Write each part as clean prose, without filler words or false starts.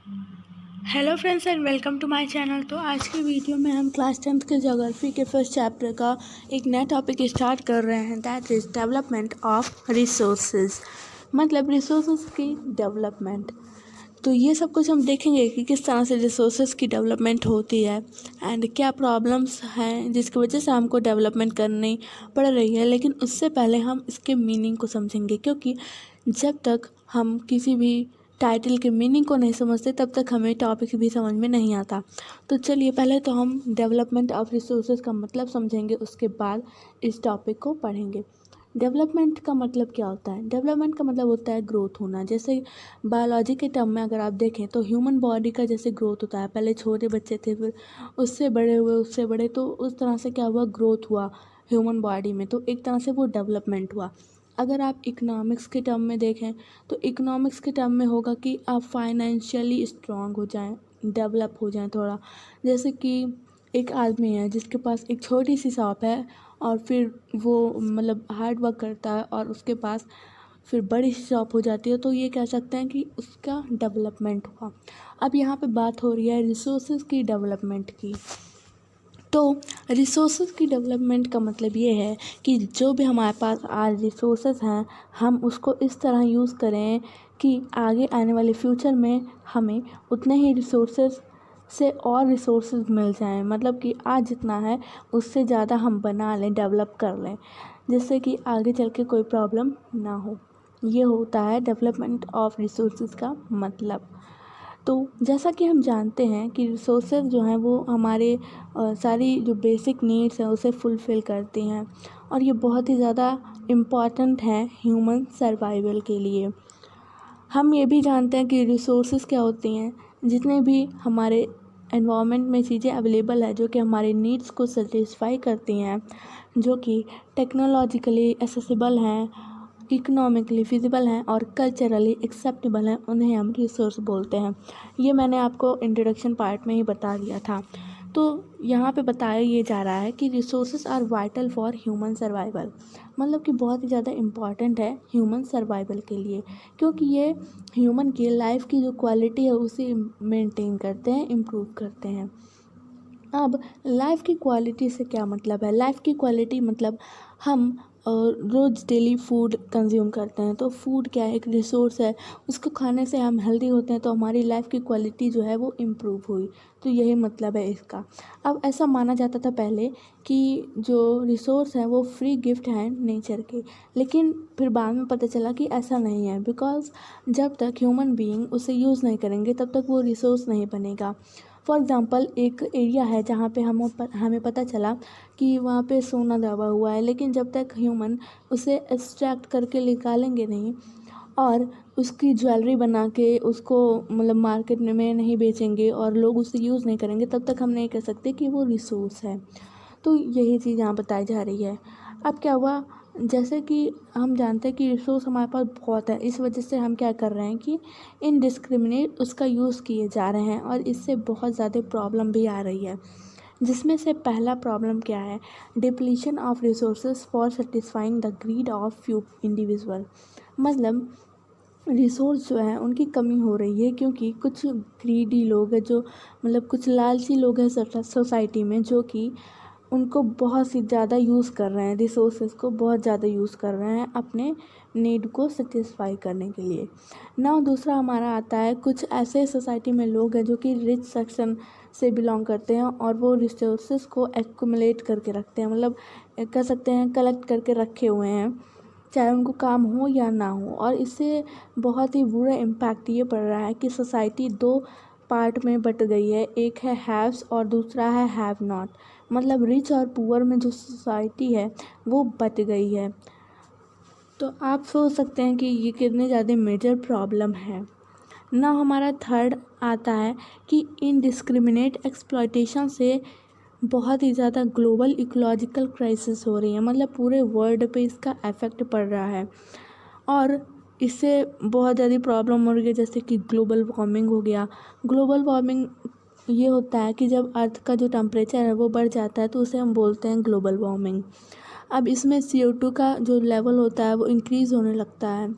Hello friends and welcome to my channel. तो आज की वीडियो में हम क्लास 10th के ज्योग्राफी के फर्स्ट चैप्टर का एक नया टॉपिक स्टार्ट कर रहे हैं, that is development of resources. मतलब रिसोर्सेज की डेवलपमेंट। तो ये सब कुछ हम देखेंगे कि किस तरह से रिसोर्सेज की डेवलपमेंट होती है एंड क्या प्रॉब्लम्स हैं जिसकी वजह से हमको डेवलपमेंट करनी पड़ रही है। लेकिन उससे पहले हम इसके मीनिंग को समझेंगे, क्योंकि जब तक हम किसी भी टाइटल के मीनिंग को नहीं समझते तब तक हमें टॉपिक भी समझ में नहीं आता। तो चलिए पहले तो हम डेवलपमेंट ऑफ रिसोर्सेज का मतलब समझेंगे, उसके बाद इस टॉपिक को पढ़ेंगे। डेवलपमेंट का मतलब क्या होता है? डेवलपमेंट का मतलब होता है ग्रोथ होना। जैसे बायोलॉजी के टर्म में अगर आप देखें तो ह्यूमन बॉडी का जैसे ग्रोथ होता है, पहले छोटे बच्चे थे, फिर उससे बड़े हुए, उससे बड़े, तो उस तरह से क्या हुआ, ग्रोथ हुआ ह्यूमन बॉडी में, तो एक तरह से वो डेवलपमेंट हुआ। अगर आप इकोनॉमिक्स के टर्म में देखें तो इकोनॉमिक्स के टर्म में होगा कि आप फाइनेंशियली स्ट्रांग हो जाएं, डेवलप हो जाएं थोड़ा। जैसे कि एक आदमी है जिसके पास एक छोटी सी शॉप है और फिर वो मतलब हार्ड वर्क करता है और उसके पास फिर बड़ी शॉप हो जाती है, तो ये कह सकते हैं कि उसका डेवलपमेंट हुआ। अब यहाँ पे बात हो रही है रिसोर्सेज की डेवलपमेंट की। तो रिसोर्सेज की डेवलपमेंट का मतलब ये है कि जो भी हमारे पास आज रिसोर्सेज हैं हम उसको इस तरह यूज़ करें कि आगे आने वाले फ्यूचर में हमें उतने ही रिसोर्सेज से और रिसोर्सेज मिल जाएं। मतलब कि आज जितना है उससे ज़्यादा हम बना लें, डेवलप कर लें, जिससे कि आगे चल के कोई प्रॉब्लम ना हो। ये होता है डेवलपमेंट ऑफ रिसोर्सेज का मतलब। तो जैसा कि हम जानते हैं कि रिसोर्सेज जो हैं वो हमारे सारी जो बेसिक नीड्स हैं उसे फुलफ़िल करती हैं और ये बहुत ही ज़्यादा इम्पॉर्टेंट हैं ह्यूमन सर्वाइवल के लिए। हम ये भी जानते हैं कि रिसोर्सेज क्या होती हैं, जितने भी हमारे एनवायरनमेंट में चीज़ें अवेलेबल है जो कि हमारे नीड्स को सेटिस्फाई करती हैं, जो कि टेक्नोलॉजिकली एक्सेसिबल हैं, इकोनॉमिकली फिजिबल हैं और कल्चरली एक्सेप्टेबल हैं, उन्हें हम रिसोर्स बोलते हैं। ये मैंने आपको इंट्रोडक्शन पार्ट में ही बता दिया था। तो यहाँ पे बताया ये जा रहा है कि resources are vital for human survival. मतलब कि बहुत ही ज़्यादा इम्पॉर्टेंट है ह्यूमन सर्वाइवल के लिए, क्योंकि ये ह्यूमन की लाइफ की जो क्वालिटी है उसे मेंटेन करते हैं, इम्प्रूव करते हैं। अब लाइफ की क्वालिटी से क्या मतलब है? लाइफ की क्वालिटी मतलब हम रोज़ डेली फूड कंज्यूम करते हैं, तो फूड क्या है, एक रिसोर्स है। उसको खाने से हम हेल्दी होते हैं तो हमारी लाइफ की क्वालिटी जो है वो इम्प्रूव हुई। तो यही मतलब है इसका। अब ऐसा माना जाता था पहले कि जो रिसोर्स है वो फ्री गिफ्ट हैं नेचर के, लेकिन फिर बाद में पता चला कि ऐसा नहीं है, बिकॉज जब तक ह्यूमन बीइंग उसे यूज़ नहीं करेंगे तब तक वो रिसोर्स नहीं बनेगा। फॉर एग्ज़ाम्पल एक एरिया है जहाँ पे हमें पता चला कि वहाँ पे सोना दबा हुआ है, लेकिन जब तक ह्यूमन उसे एक्सट्रैक्ट करके निकालेंगे नहीं और उसकी ज्वेलरी बना के उसको मतलब मार्केट में नहीं बेचेंगे और लोग उसे यूज़ नहीं करेंगे, तब तक हम नहीं कह सकते कि वो रिसोर्स है। तो यही चीज़ यहाँ बताई जा रही है। अब क्या हुआ, जैसे कि हम जानते हैं कि रिसोर्स हमारे पास बहुत है, इस वजह से हम क्या कर रहे हैं कि इनडिस्क्रिमिनेट उसका यूज़ किए जा रहे हैं और इससे बहुत ज़्यादा प्रॉब्लम भी आ रही है। जिसमें से पहला प्रॉब्लम क्या है, depletion of resources for satisfying the greed of few individual. मतलब रिसोर्स जो है उनकी कमी हो रही है क्योंकि कुछ ग्रीडी लोग हैं, जो मतलब कुछ लालची लोग हैं सोसाइटी में, जो कि उनको बहुत सी ज़्यादा यूज़ कर रहे हैं, रिसोर्सेज को बहुत ज़्यादा यूज़ कर रहे हैं अपने नीड को सेटिस्फाई करने के लिए। ना दूसरा हमारा आता है, कुछ ऐसे सोसाइटी में लोग हैं जो कि रिच सेक्शन से बिलोंग करते हैं और वो रिसोर्सेज को एक्युमुलेट करके रखते हैं, मतलब कह सकते हैं कलेक्ट करके रखे हुए हैं, चाहे उनको काम हो या ना हो। और इससे बहुत ही बुरा इम्पैक्ट ये पड़ रहा है कि सोसाइटी दो पार्ट में बट गई है, एक है हैव्स और दूसरा है हैव नॉट। मतलब रिच और पुअर में जो सोसाइटी है वो बट गई है। तो आप सोच सकते हैं कि ये कितने ज़्यादा मेजर प्रॉब्लम है ना। हमारा थर्ड आता है कि इनडिस्क्रिमिनेट एक्सप्लॉयटेशन से बहुत ही ज़्यादा ग्लोबल इकोलॉजिकल क्राइसिस हो रही है। मतलब पूरे वर्ल्ड पे इसका इफ़ेक्ट पड़ रहा है और इससे बहुत ज़्यादा प्रॉब्लम हो रही है, जैसे कि ग्लोबल वार्मिंग हो गया। ग्लोबल वार्मिंग ये होता है कि जब अर्थ का जो टेम्परेचर है वो बढ़ जाता है तो उसे हम बोलते हैं ग्लोबल वार्मिंग। अब इसमें CO2 का जो लेवल होता है वो इंक्रीज़ होने लगता है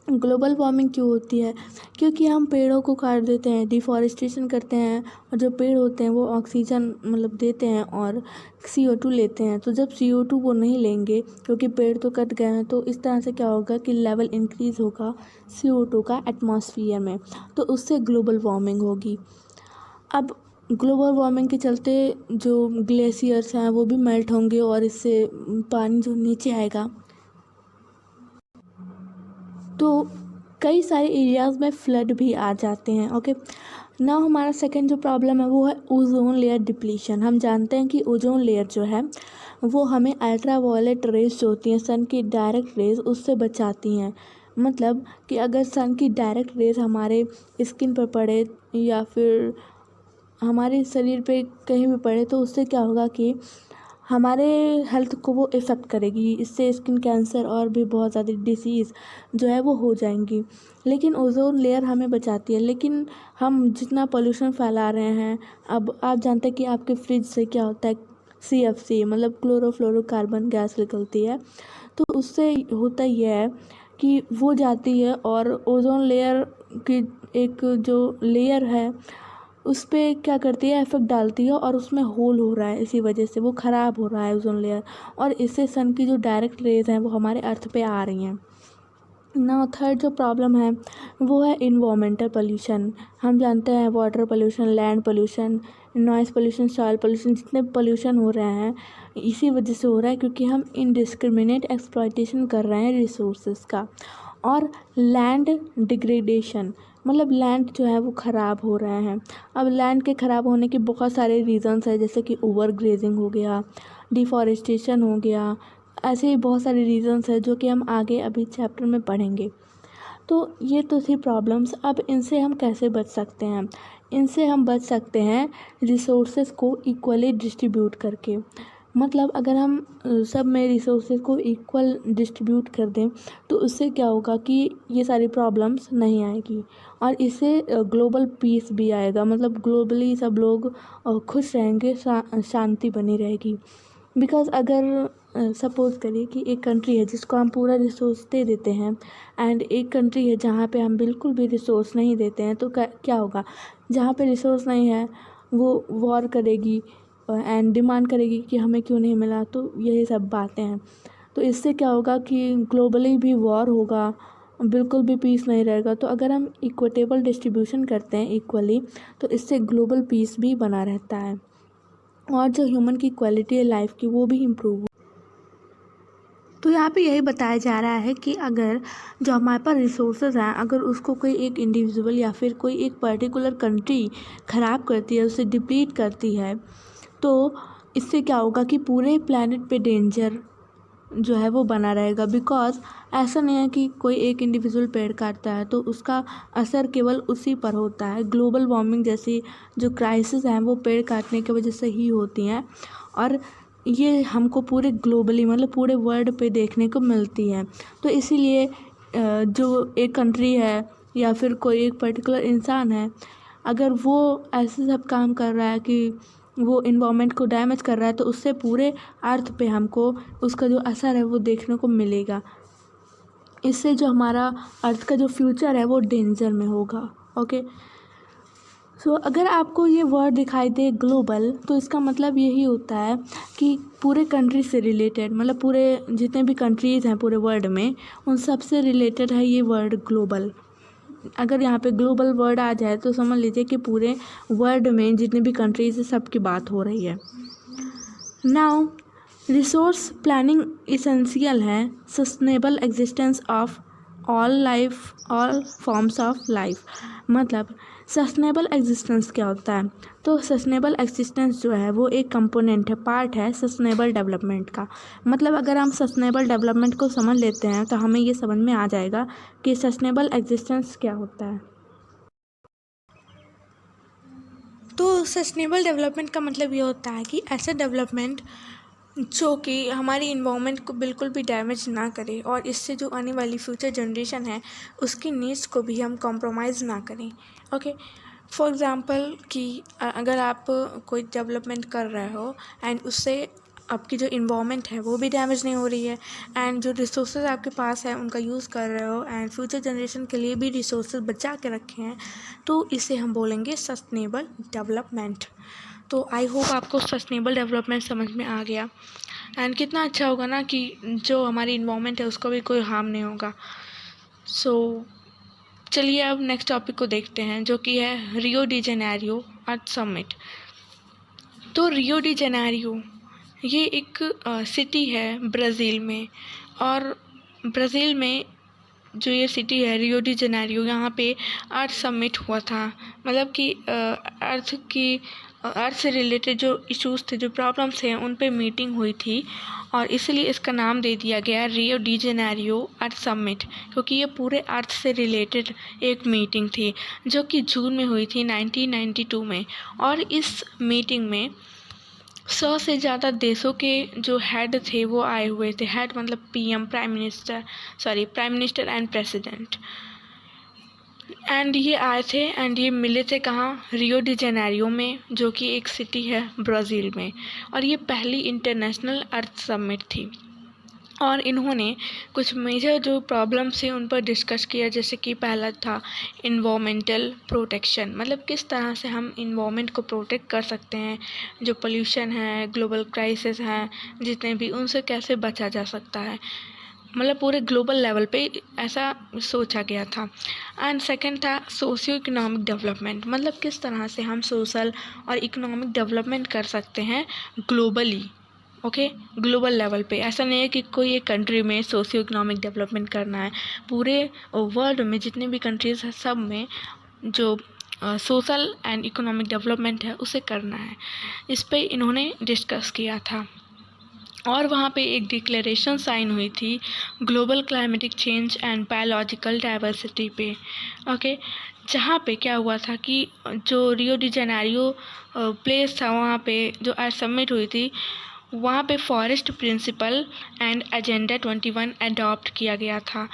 ग्लोबल वार्मिंग क्यों होती है? क्योंकि हम पेड़ों को काट देते हैं, डिफॉरेस्टेशन करते हैं, और जो पेड़ होते हैं वो ऑक्सीजन मतलब देते हैं और CO2 लेते हैं। तो जब CO2 वो नहीं लेंगे क्योंकि पेड़ तो कट गए हैं, तो इस तरह से क्या होगा कि लेवल इंक्रीज़ होगा CO2 का एटमॉस्फेयर में, तो उससे ग्लोबल वार्मिंग होगी। अब ग्लोबल वार्मिंग के चलते जो ग्लेशियर्स हैं वो भी मेल्ट होंगे और इससे पानी जो नीचे आएगा, तो कई सारे एरियाज़ में फ्लड भी आ जाते हैं। ओके, ना हमारा सेकंड जो प्रॉब्लम है वो है ओजोन लेयर डिप्लीशन। हम जानते हैं कि ओजोन लेयर जो है वो हमें अल्ट्रा वायलेट रेज जो होती हैं, सन की डायरेक्ट रेज, उससे बचाती हैं। मतलब कि अगर सन की डायरेक्ट रेज हमारे स्किन पर पड़े या फिर हमारे शरीर पे कहीं भी पड़े, तो उससे क्या होगा कि हमारे हेल्थ को वो इफ़ेक्ट करेगी। इससे स्किन कैंसर और भी बहुत ज़्यादा डिसीज़ जो है वो हो जाएंगी। लेकिन ओजोन लेयर हमें बचाती है। लेकिन हम जितना पोल्यूशन फैला रहे हैं, अब आप जानते हैं कि आपके फ्रिज से क्या होता है, CFC मतलब क्लोरोफ्लोरोकार्बन गैस निकलती है। तो उससे होता यह है कि वो जाती है और ओजोन लेयर की एक जो लेयर है उस पे क्या करती है, इफेक्ट डालती है और उसमें होल हो रहा है, इसी वजह से वो ख़राब हो रहा है ओजोन लेयर, और इससे सन की जो डायरेक्ट रेज हैं वो हमारे अर्थ पे आ रही हैं। ना थर्ड जो प्रॉब्लम है वो है इन्वामेंटल पोल्यूशन। हम जानते हैं water pollution, land pollution, noise pollution, soil pollution, जितने पोल्यूशन हो रहे हैं इसी वजह से हो रहा है क्योंकि हम इनडिस्क्रिमिनेट एक्सप्लॉयटेशन कर रहे हैं रिसोर्सेज का। और लैंड डिग्रेडेशन मतलब लैंड जो है वो ख़राब हो रहे हैं। अब लैंड के ख़राब होने के बहुत सारे रीज़न्स हैं, जैसे कि ओवर ग्रेजिंग हो गया, डिफॉरेस्टेशन हो गया, ऐसे ही बहुत सारे रीज़न्स हैं जो कि हम आगे अभी चैप्टर में पढ़ेंगे। तो ये तो थी प्रॉब्लम्स। अब इनसे हम कैसे बच सकते हैं? इनसे हम बच सकते हैं रिसोर्सेज को इक्वली डिस्ट्रीब्यूट करके। मतलब अगर हम सब में रिसोर्सेज को इक्वल डिस्ट्रीब्यूट कर दें तो उससे क्या होगा कि ये सारी प्रॉब्लम्स नहीं आएगी और इससे ग्लोबल पीस भी आएगा। मतलब ग्लोबली सब लोग खुश रहेंगे, शांति बनी रहेगी। बिकॉज़ अगर सपोज़ करिए कि एक कंट्री है जिसको हम पूरा रिसोर्स दे देते हैं एंड एक कंट्री है जहाँ पे हम बिल्कुल भी रिसोर्स नहीं देते हैं, तो क्या होगा, जहाँ पे रिसोर्स नहीं है वो वॉर करेगी एंड डिमांड करेगी कि हमें क्यों नहीं मिला। तो यही सब बातें हैं। तो इससे क्या होगा कि ग्लोबली भी वॉर होगा, बिल्कुल भी पीस नहीं रहेगा। तो अगर हम इक्विटेबल डिस्ट्रीब्यूशन करते हैं इक्वली, तो इससे ग्लोबल पीस भी बना रहता है और जो ह्यूमन की क्वालिटी है लाइफ की वो भी इम्प्रूव। तो यहाँ पे यही बताया जा रहा है कि अगर जो हमारे पास रिसोर्सेज हैं, अगर उसको कोई एक इंडिविजुअल या फिर कोई एक पर्टिकुलर कंट्री ख़राब करती है, उसे डिप्लीट करती है, तो इससे क्या होगा कि पूरे प्लैनेट पे डेंजर जो है वो बना रहेगा। बिकॉज़ ऐसा नहीं है कि कोई एक इंडिविजुअल पेड़ काटता है तो उसका असर केवल उसी पर होता है। ग्लोबल वार्मिंग जैसी जो क्राइसिस हैं वो पेड़ काटने की वजह से ही होती हैं और ये हमको पूरे ग्लोबली मतलब पूरे वर्ल्ड पे देखने को मिलती हैं। तो इसीलिए जो एक कंट्री है या फिर कोई एक पर्टिकुलर इंसान है, अगर वो ऐसे सब काम कर रहा है कि वो इन्वायरमेंट को डैमेज कर रहा है, तो उससे पूरे अर्थ पे हमको उसका जो असर है वो देखने को मिलेगा। इससे जो हमारा अर्थ का जो फ्यूचर है वो डेंजर में होगा। ओके, सो अगर आपको ये वर्ड दिखाई दे ग्लोबल, तो इसका मतलब यही होता है कि पूरे कंट्री से रिलेटेड, मतलब पूरे जितने भी कंट्रीज़ हैं पूरे वर्ल्ड में उन सब से रिलेटेड है ये वर्ड ग्लोबल। अगर यहाँ पे ग्लोबल वर्ड आ जाए तो समझ लीजिए कि पूरे वर्ल्ड में जितनी भी कंट्रीज है सबकी बात हो रही है। नाउ रिसोर्स प्लानिंग इसेंशियल है sustainable existence of all life, all forms of life. मतलब सस्टेनेबल एग्जिस्टेंस क्या होता है? तो सस्टेनेबल एग्जिस्टेंस जो है वो एक कंपोनेंट है, पार्ट है सस्टेनेबल डेवलपमेंट का। मतलब अगर हम सस्टेनेबल डेवलपमेंट को समझ लेते हैं तो हमें ये समझ में आ जाएगा कि सस्टेनेबल एग्जिस्टेंस क्या होता है। तो सस्टेनेबल डेवलपमेंट का मतलब ये होता है कि ऐसा डेवलपमेंट जो कि हमारी इन्वायरमेंट को बिल्कुल भी डैमेज ना करे और इससे जो आने वाली फ्यूचर जनरेशन है उसकी नीड्स को भी हम कॉम्प्रोमाइज़ ना करें। ओके, फॉर एग्ज़ाम्पल कि अगर आप कोई डेवलपमेंट कर रहे हो एंड उससे आपकी जो इन्वायरमेंट है वो भी डैमेज नहीं हो रही है, एंड जो रिसोर्सेज आपके पास है उनका यूज़ कर रहे हो, एंड फ्यूचर जनरेशन के लिए भी रिसोर्सेज बचा के रखे हैं, तो इसे हम बोलेंगे सस्टेनेबल डेवलपमेंट। तो आई होप आपको सस्टेनेबल डेवलपमेंट समझ में आ गया, एंड कितना अच्छा होगा ना कि जो हमारी इन्वायरमेंट है उसको भी कोई हार्म नहीं होगा। सो चलिए अब नेक्स्ट टॉपिक को देखते हैं, जो कि है रियो डी जेनेरियो अर्थ समिट। तो रियो डी जेनेरियो ये एक सिटी है ब्राज़ील में, और ब्राज़ील में जो ये सिटी है रियो डी जेनेरियो, यहाँ पे अर्थ समिट हुआ था। मतलब कि अर्थ से रिलेटेड जो इश्यूज थे, जो प्रॉब्लम्स थे, उन पे मीटिंग हुई थी, और इसलिए इसका नाम दे दिया गया रियो डी जेनेरियो अर्थ समिट, क्योंकि ये पूरे अर्थ से रिलेटेड एक मीटिंग थी जो कि जून में हुई थी 1992 में। और इस मीटिंग में 100 से ज़्यादा देशों के जो हेड थे वो आए हुए थे। हेड मतलब PM, prime minister and president, and ये आए थे, एंड ये मिले थे कहाँ, रियो डी जेनेरियो में, जो कि एक सिटी है ब्राज़ील में। और ये पहली इंटरनेशनल अर्थ समिट थी, और इन्होंने कुछ मेजर जो प्रॉब्लम्स थे उन पर डिस्कस किया। जैसे कि पहला था इन्वामेंटल प्रोटेक्शन, मतलब किस तरह से हम इन्वामेंट को प्रोटेक्ट कर सकते हैं, जो पोल्यूशन है, ग्लोबल क्राइसिस हैं जितने भी, उनसे कैसे बचा जा सकता है, मतलब पूरे ग्लोबल लेवल पे ऐसा सोचा गया था। एंड सेकंड था सोशियो इकोनॉमिक डेवलपमेंट, मतलब किस तरह से हम सोशल और इकोनॉमिक डेवलपमेंट कर सकते हैं ग्लोबली। ओके, ग्लोबल लेवल पे ऐसा नहीं है कि कोई एक कंट्री में सोशियो इकोनॉमिक डेवलपमेंट करना है, पूरे वर्ल्ड में जितने भी कंट्रीज़ हैं सब में जो सोशल एंड इकोनॉमिक डेवलपमेंट है उसे करना है। इस पे इन्होंने डिस्कस किया था, और वहाँ पे एक डिक्लेरेशन साइन हुई थी global climatic change and biological diversity पे। ओके, जहाँ पे क्या हुआ था कि जो रियो डी जेनेरियो प्लेस था, वहाँ पे जो आज समिट हुई थी, वहाँ पे forest principle and agenda 21 adopt किया गया था।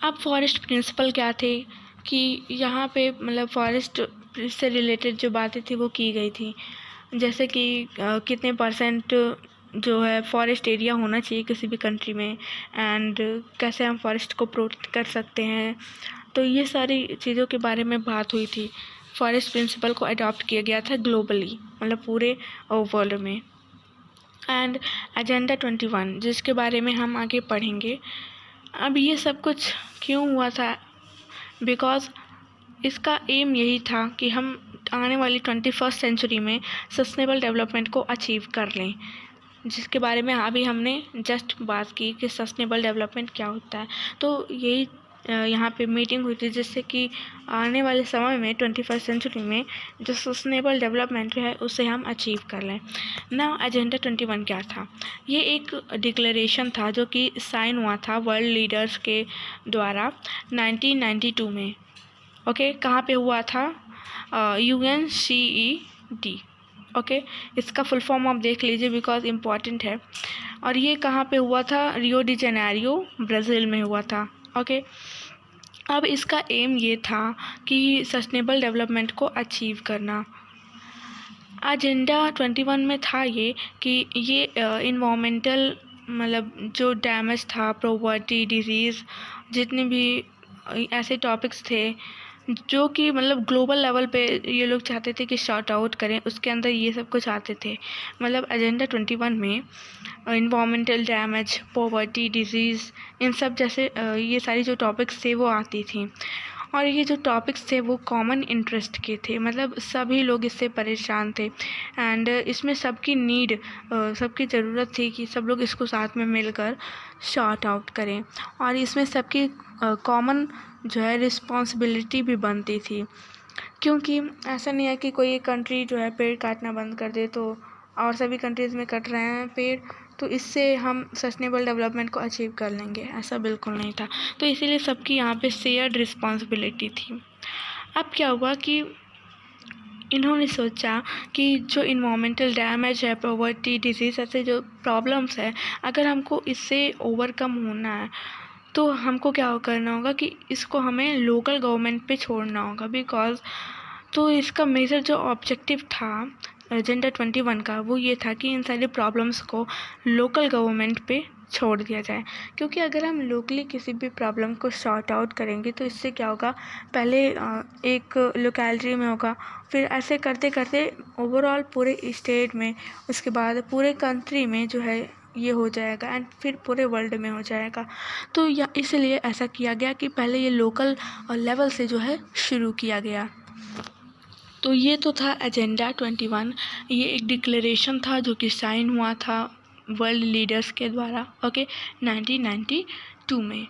अब फॉरेस्ट प्रिंसिपल क्या थे कि यहाँ पे मतलब फॉरेस्ट से रिलेटेड जो बातें थी वो की गई थी, जैसे कि कितने परसेंट जो है फॉरेस्ट एरिया होना चाहिए किसी भी कंट्री में, एंड कैसे हम फॉरेस्ट को प्रोटेक्ट कर सकते हैं। तो ये सारी चीज़ों के बारे में बात हुई थी। फॉरेस्ट प्रिंसिपल को अडॉप्ट किया गया था ग्लोबली, मतलब पूरे वर्ल्ड में। एंड एजेंडा 21 जिसके बारे में हम आगे पढ़ेंगे। अब ये सब कुछ क्यों हुआ था, बिकॉज़ इसका एम यही था कि हम आने वाली 21st सेंचुरी में सस्टेनेबल डेवलपमेंट को अचीव कर लें, जिसके बारे में अभी हमने जस्ट बात की कि सस्टेनेबल डेवलपमेंट क्या होता है। तो यही यहाँ पे मीटिंग हुई थी, जिससे कि आने वाले समय में 21st सेंचुरी में जो सस्टेनेबल डेवलपमेंट है उसे हम अचीव कर लें। ना एजेंडा 21 क्या था, ये एक डिक्लेरेशन था जो कि साइन हुआ था वर्ल्ड लीडर्स के द्वारा 1992 में। ओके, कहाँ पे हुआ था, UNCED। ओके, इसका फुल फॉर्म आप देख लीजिए बिकॉज इम्पॉर्टेंट है। और ये कहाँ पे हुआ था, रियो डी जेनेरियो ब्राज़ील में हुआ था। ओके, अब इसका एम ये था कि सस्टेनेबल डेवलपमेंट को अचीव करना। एजेंडा 21 में था ये कि ये इन्वामेंटल मतलब जो डैमेज था, पॉवर्टी, डिजीज़, जितने भी ऐसे टॉपिक्स थे जो कि मतलब ग्लोबल लेवल पे ये लोग चाहते थे कि शॉर्ट आउट करें, उसके अंदर ये सब कुछ आते थे। मतलब एजेंडा 21 में इन्वामेंटल डैमेज, पॉवर्टी, डिजीज़, इन सब जैसे ये सारी जो टॉपिक्स थे वो आती थी। और ये जो टॉपिक्स थे वो कॉमन इंटरेस्ट के थे, मतलब सभी लोग इससे परेशान थे, एंड इसमें सबकी नीड, सबकी ज़रूरत थी कि सब लोग इसको साथ में मिलकर शॉर्ट आउट करें। और इसमें सबकी कॉमन जो है रिस्पॉन्सिबिलिटी भी बनती थी, क्योंकि ऐसा नहीं है कि कोई एक कंट्री जो है पेड़ काटना बंद कर दे तो और सभी कंट्रीज़ में कट रहे हैं पेड़, तो इससे हम सस्टेनेबल डेवलपमेंट को अचीव कर लेंगे, ऐसा बिल्कुल नहीं था। तो इसीलिए सबकी यहाँ पे शेयर्ड रिस्पॉन्सिबिलिटी थी। अब क्या हुआ कि इन्होंने सोचा कि जो इन्वामेंटल डैमेज है, पॉवर्टी, डिजीज़, ऐसे जो प्रॉब्लम्स है, अगर हमको इससे ओवरकम होना है तो हमको क्या करना होगा कि इसको हमें लोकल गवर्नमेंट पे छोड़ना होगा। बिकॉज़ तो इसका मेजर जो ऑब्जेक्टिव था एजेंडा 21 का वो ये था कि इन सारी प्रॉब्लम्स को लोकल गवर्नमेंट पे छोड़ दिया जाए, क्योंकि अगर हम लोकली किसी भी प्रॉब्लम को सॉर्ट आउट करेंगे तो इससे क्या होगा, पहले एक लोकेलिटी में होगा, फिर ऐसे करते करते ओवरऑल पूरे स्टेट में, उसके बाद पूरे कंट्री में जो है ये हो जाएगा एंड फिर पूरे वर्ल्ड में हो जाएगा। तो या इसलिए ऐसा किया गया कि पहले ये लोकल लेवल से जो है शुरू किया गया। तो ये तो था एजेंडा 21। ये एक डिक्लेरेशन था जो कि साइन हुआ था वर्ल्ड लीडर्स के द्वारा 1992 में।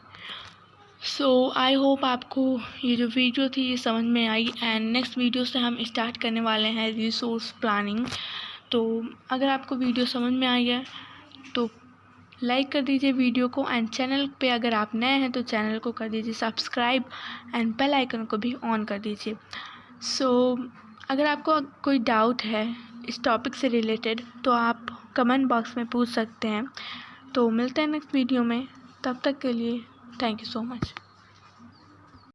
सो आई होप आपको ये जो वीडियो थी ये समझ में आई, एंड नेक्स्ट वीडियो से हम स्टार्ट करने वाले हैं रिसोर्स प्लानिंग। तो अगर आपको वीडियो समझ में आई है तो लाइक कर दीजिए वीडियो को, एंड चैनल पे अगर आप नए हैं तो चैनल को कर दीजिए सब्सक्राइब एंड बेल आइकन को भी ऑन कर दीजिए। सो अगर आपको कोई डाउट है इस टॉपिक से रिलेटेड तो आप कमेंट बॉक्स में पूछ सकते हैं। तो मिलते हैं नेक्स्ट वीडियो में, तब तक के लिए थैंक यू सो मच।